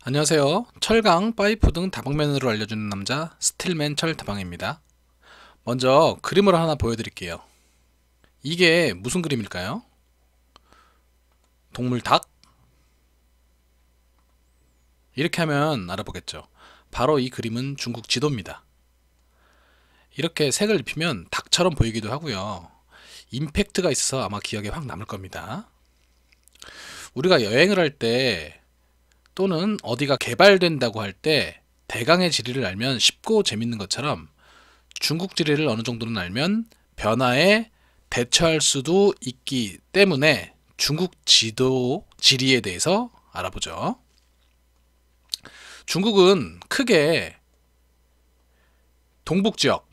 안녕하세요. 철강, 파이프 등 다방면으로 알려주는 남자 스틸맨 철다방입니다. 먼저 그림을 하나 보여드릴게요. 이게 무슨 그림일까요? 동물 닭? 이렇게 하면 알아보겠죠. 바로 이 그림은 중국 지도입니다. 이렇게 색을 입히면 닭처럼 보이기도 하고요. 임팩트가 있어서 아마 기억에 확 남을 겁니다. 우리가 여행을 할 때 또는 어디가 개발된다고 할 때 대강의 지리를 알면 쉽고 재밌는 것처럼 중국 지리를 어느 정도는 알면 변화에 대처할 수도 있기 때문에 중국 지도 지리에 대해서 알아보죠. 중국은 크게 동북 지역,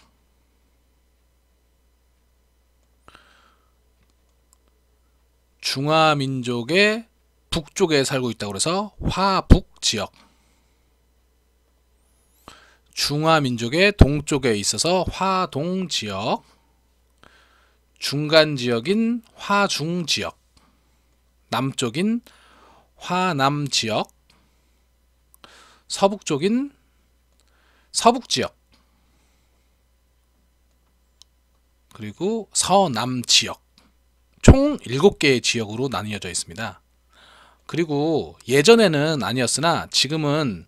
중화민족의 북쪽에 살고 있다고 해서 화북 지역, 중화민족의 동쪽에 있어서 화동 지역, 중간 지역인 화중 지역, 남쪽인 화남 지역, 서북쪽인 서북 지역, 그리고 서남 지역, 총 7개의 지역으로 나뉘어져 있습니다. 그리고 예전에는 아니었으나 지금은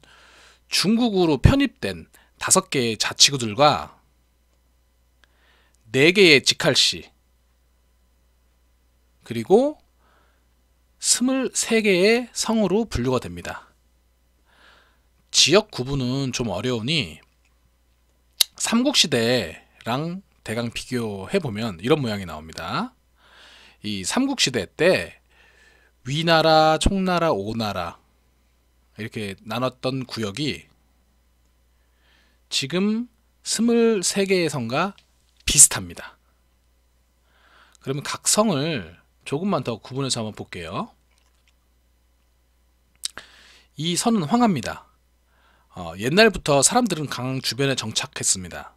중국으로 편입된 5개의 자치구들과 4개의 직할시, 그리고 23개의 성으로 분류가 됩니다. 지역 구분은 좀 어려우니 삼국시대랑 대강 비교해보면 이런 모양이 나옵니다. 이 삼국시대 때 위나라, 총나라, 오나라 이렇게 나눴던 구역이 지금 23개의 성과 비슷합니다. 그러면 각 성을 조금만 더 구분해서 한번 볼게요. 이 선은 황하입니다. 옛날부터 사람들은 강 주변에 정착했습니다.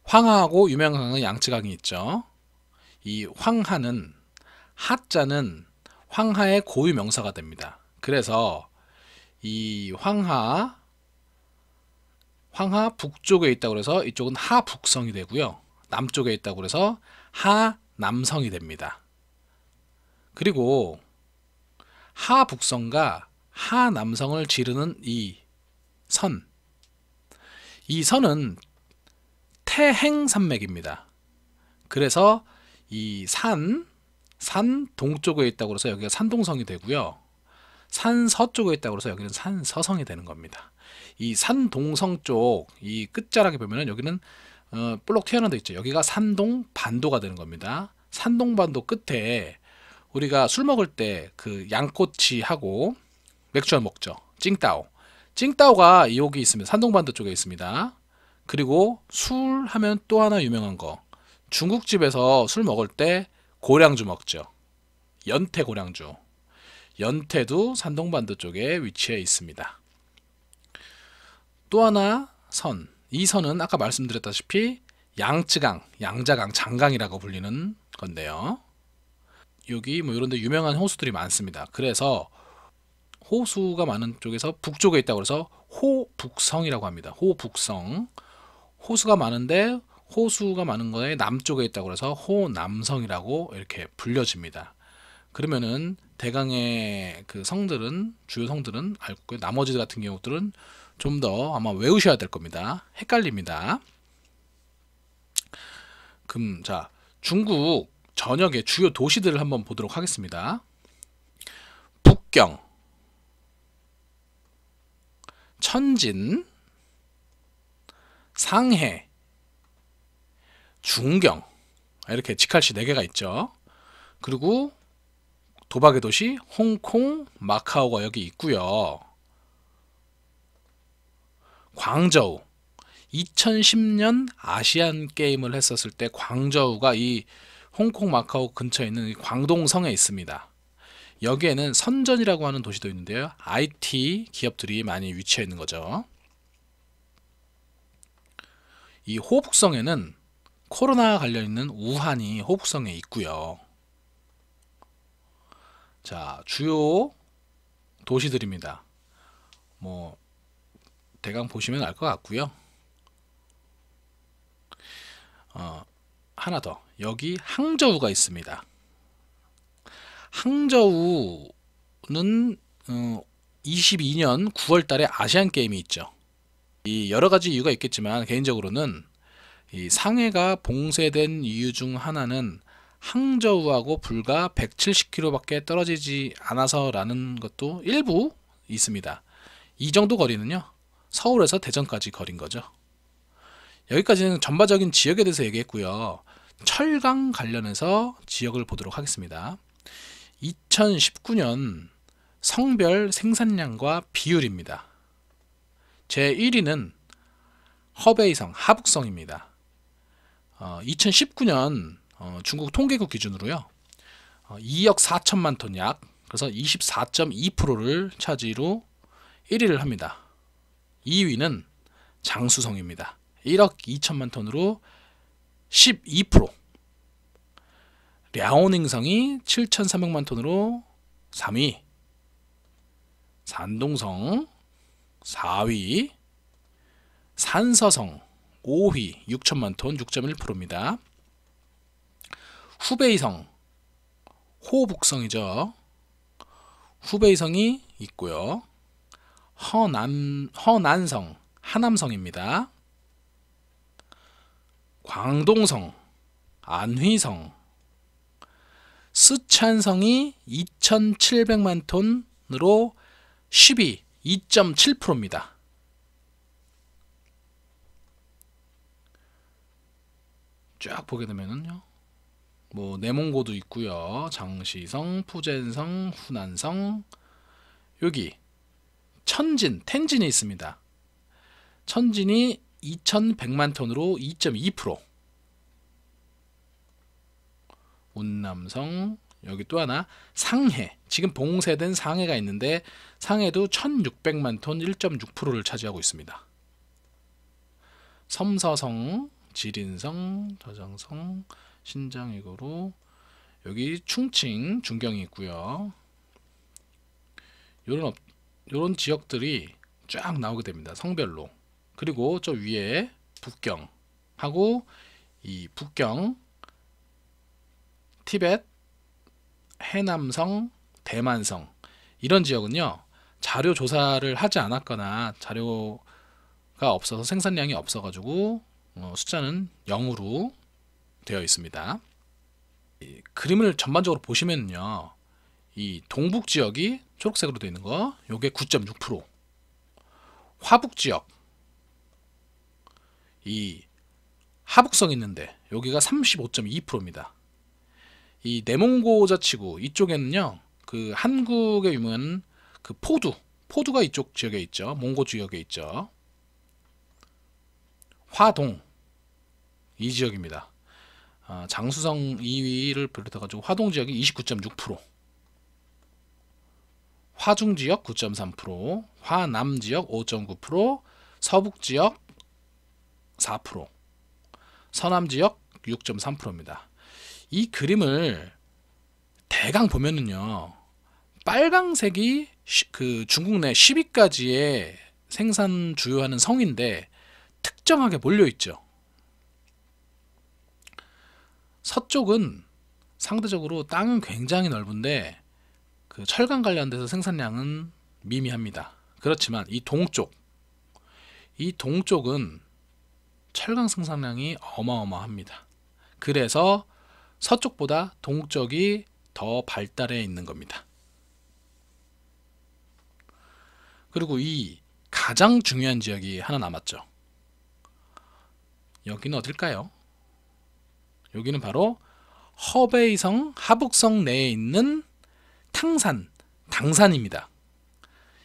황하하고 유명한 강은 양쯔강이 있죠. 이 황하는 하자는 황하의 고유 명사가 됩니다. 그래서 이 황하 북쪽에 있다고 해서 이쪽은 하북성이 되고요. 남쪽에 있다고 해서 하남성이 됩니다. 그리고 하북성과 하남성을 지르는 이 선은 태행산맥입니다. 그래서 이 산 동쪽에 있다고 해서 여기가 산동성이 되고요. 산 서쪽에 있다고 해서 여기는 산서성이 되는 겁니다. 이 산동성 쪽 이 끝자락에 보면은 여기는 볼록 튀어나온 데 있죠. 여기가 산동반도가 되는 겁니다. 산동반도 끝에 우리가 술 먹을 때 그 양꼬치하고 맥주 한 먹죠. 찡따오가 여기 있습니다. 산동반도 쪽에 있습니다. 그리고 술 하면 또 하나 유명한 거, 중국집에서 술 먹을 때 고량주 먹죠. 연태 고량주. 연태도 산동반도 쪽에 위치해 있습니다. 또 하나 이 선은 아까 말씀드렸다시피 양쯔강, 양자강, 장강이라고 불리는 건데요. 여기 뭐 이런 데 유명한 호수들이 많습니다. 그래서 호수가 많은 쪽에서 북쪽에 있다고 해서 호북성이라고 합니다. 호북성. 호수가 많은데 호수가 많은 거에 남쪽에 있다고 해서 호남성이라고 이렇게 불려집니다. 그러면은 대강의 그 성들은, 주요 성들은 알고 있고요. 나머지 같은 경우들은 좀 더 아마 외우셔야 될 겁니다. 헷갈립니다. 그럼 자, 중국 전역의 주요 도시들을 한번 보도록 하겠습니다. 북경, 천진, 상해, 중경, 이렇게 직할시 4개가 있죠. 그리고 도박의 도시 홍콩, 마카오가 여기 있고요. 광저우, 2010년 아시안 게임을 했었을 때 광저우가 이 홍콩, 마카오 근처에 있는 이 광동성에 있습니다. 여기에는 선전이라고 하는 도시도 있는데요. IT 기업들이 많이 위치해 있는 거죠. 이 호북성에는 코로나와 관련 있는 우한이 호북성에 있고요. 자, 주요 도시들입니다. 뭐 대강 보시면 알 것 같고요. 하나 더, 여기 항저우가 있습니다. 항저우는 22년 9월 달에 아시안 게임이 있죠. 이 여러 가지 이유가 있겠지만 개인적으로는 이 상해가 봉쇄된 이유 중 하나는 항저우하고 불과 170km밖에 떨어지지 않아서라는 것도 일부 있습니다. 이 정도 거리는요, 서울에서 대전까지 거린 거죠. 여기까지는 전반적인 지역에 대해서 얘기했고요. 철강 관련해서 지역을 보도록 하겠습니다. 2019년 성별 생산량과 비율입니다. 제1위는 허베이성 하북성입니다. 2019년 중국 통계국 기준으로요, 2억 4천만 톤 약, 그래서 24.2%를 차지로 1위를 합니다. 2위는 장수성입니다. 1억 2천만 톤으로 12%. 랴오닝성이 7,300만 톤으로 3위. 산동성 4위. 산서성 5위 6천만 톤 6.1%입니다. 후베이성, 호북성이죠. 후베이성이 있고요. 허난성, 하남성입니다. 광동성, 안휘성, 스촨성이 2,700만 톤으로 10위 2.7%입니다. 쫙 보게 되면은요, 뭐 내몽고도 있고요. 장시성, 푸젠성, 후난성, 여기 천진, 텐진이 있습니다. 천진이 2,100만 톤으로 2.2%. 운남성, 여기 또 하나 상해, 지금 봉쇄된 상해가 있는데 상해도 1,600만 톤 1.6%를 차지하고 있습니다. 섬서성, 지린성, 저장성, 신장이고로 여기 충칭, 중경이 있고요. 요런 지역들이 쫙 나오게 됩니다. 성별로. 그리고 저 위에 북경하고 이 북경, 티벳, 해남성, 대만성, 이런 지역은요, 자료 조사를 하지 않았거나 자료가 없어서 생산량이 없어가지고 숫자는 0으로 되어 있습니다. 이 그림을 전반적으로 보시면요, 이 동북 지역이 초록색으로 되어 있는 거, 요게 9.6%. 화북 지역, 이 하북성 있는데 여기가 35.2%입니다. 이 내몽고자치구 이쪽에는요, 그 한국에 유명한 그 포두가 이쪽 지역에 있죠. 몽고 지역에 있죠. 화동, 이 지역입니다. 장수성 2위를 비롯해가지고 화동 지역이 29.6%, 화중 지역 9.3%, 화남 지역 5.9%, 서북 지역 4%, 서남 지역 6.3%입니다. 이 그림을 대강 보면은요, 빨강색이 그 중국 내 10위까지의 생산 주요하는 성인데 특정하게 몰려 있죠. 서쪽은 상대적으로 땅은 굉장히 넓은데 그 철강 관련돼서 생산량은 미미합니다. 그렇지만 이 동쪽은 철강 생산량이 어마어마합니다. 그래서 서쪽보다 동쪽이 더 발달해 있는 겁니다. 그리고 이 가장 중요한 지역이 하나 남았죠. 여기는 어딜까요? 여기는 바로 허베이성, 하북성 내에 있는 당산입니다.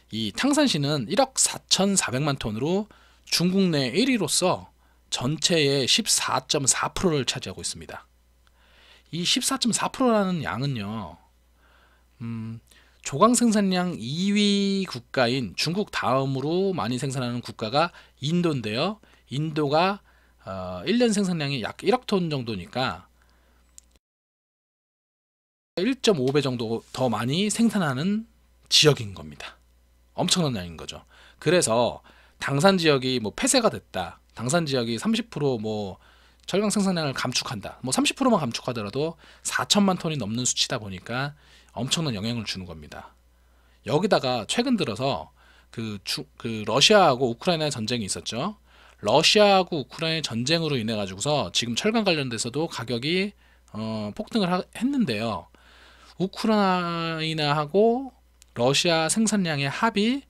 이 당산시는 1억 4,400만 톤으로 중국 내 1위로서 전체의 14.4%를 차지하고 있습니다. 이 14.4%라는 양은요, 조강 생산량 2위 국가인 중국 다음으로 많이 생산하는 국가가 인도인데요. 인도가 1년 생산량이 약 1억 톤 정도니까 1.5배 정도 더 많이 생산하는 지역인 겁니다. 엄청난 양인 거죠. 그래서 당산 지역이 뭐 폐쇄가 됐다. 당산 지역이 30%뭐 철강 생산량을 감축한다. 뭐 30%만 감축하더라도 4천만 톤이 넘는 수치다 보니까 엄청난 영향을 주는 겁니다. 여기다가 최근 들어서 그 러시아하고 우크라이나 전쟁이 있었죠. 러시아하고 우크라이나 전쟁으로 인해 가지고서 지금 철강 관련돼서도 가격이 폭등을 했는데요. 우크라이나하고 러시아 생산량의 합이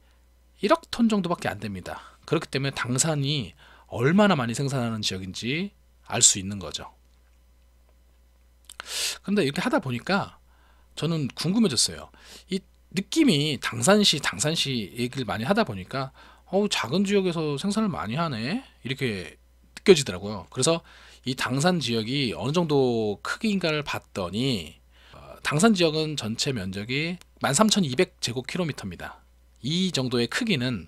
1억 톤 정도밖에 안 됩니다. 그렇기 때문에 당산이 얼마나 많이 생산하는 지역인지 알 수 있는 거죠. 그런데 이렇게 하다 보니까 저는 궁금해졌어요. 이 느낌이 당산시 얘기를 많이 하다 보니까 작은 지역에서 생산을 많이 하네 이렇게 느껴지더라고요. 그래서 이 당산 지역이 어느 정도 크기인가를 봤더니 당산 지역은 전체 면적이 13,200제곱킬로미터입니다. 이 정도의 크기는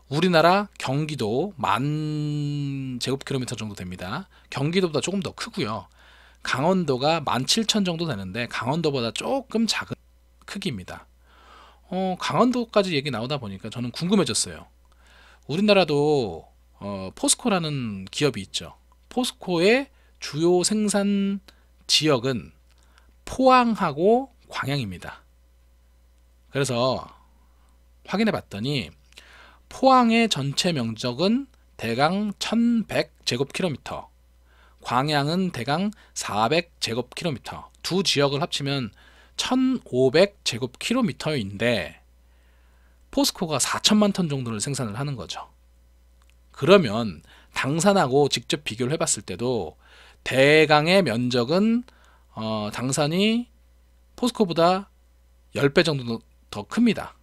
우리나라 경기도 10,000제곱킬로미터 정도 됩니다. 경기도보다 조금 더 크고요. 강원도가 17,000 정도 되는데 강원도보다 조금 작은 크기입니다. 강원도까지 얘기 나오다 보니까 저는 궁금해졌어요. 우리나라도 포스코라는 기업이 있죠. 포스코의 주요 생산 지역은 포항하고 광양입니다. 그래서 확인해 봤더니 포항의 전체 면적은 대강 1100제곱킬로미터, 광양은 대강 400제곱킬로미터, 두 지역을 합치면 1500제곱킬로미터인데 포스코가 4천만 톤 정도를 생산을 하는 거죠. 그러면 당산하고 직접 비교를 해봤을 때도 대강의 면적은 당산이 포스코보다 10배 정도 더 큽니다.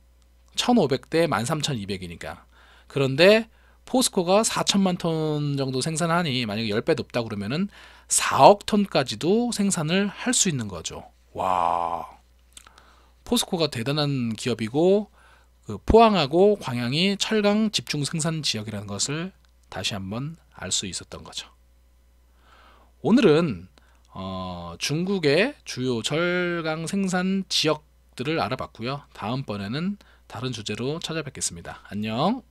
1500대 13200이니까. 그런데 포스코가 4천만 톤 정도 생산하니 만약에 10배 높다 그러면은 4억 톤까지도 생산을 할 수 있는 거죠. 와, 포스코가 대단한 기업이고 그 포항하고 광양이 철강 집중 생산 지역이라는 것을 다시 한번 알 수 있었던 거죠. 오늘은 중국의 주요 철강 생산 지역들을 알아봤고요. 다음번에는 다른 주제로 찾아뵙겠습니다. 안녕.